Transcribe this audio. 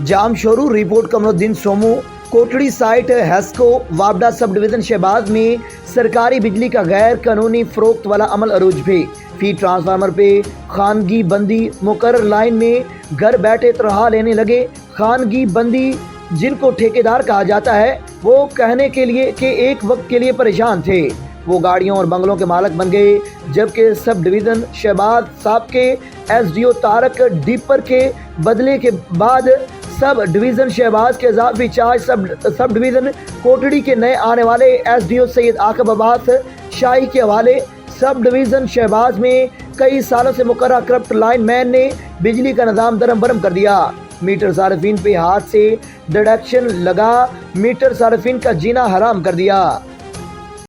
जाम शोरू report Qamaruddin Somu Kotri site HESCO वापडा sub division Shahbaz में सरकारी बिजली का गैर कानूनी फरोख्त वाला अमल अरूज पे फी ट्रांसफार्मर पे खानगी बंदी मुकर्रर लाइन में घर बैठे तनख्वाह लेने लगे। खानगी बंदी जिनको ठेकेदार कहा जाता है वो कहने के लिए कि एक वक्त के लिए परेशान थे, वो गाड़ियों और बंगलों के मालिक बन गए, जबकि सब डिवीज़न शहबाज साहब के एसडीओ तारक डीपर के बदले के बाद सब डिवीज़न शहबाज के इजाफी चार्ज सब डिवीज़न कोटड़ी के नए आने वाले एसडीओ सैयद आकब अब्बास शाही के हवाले सब डिवीज़न शहबाज में कई सालों से मुकर्रर करप्ट लाइन मैन ने बिजली का निज़ाम दरम बरम कर दिया। मीटर सार्फिन पे हाथ से डिडक्शन लगा मीटर सार्फिन का जीना हराम कर दिया।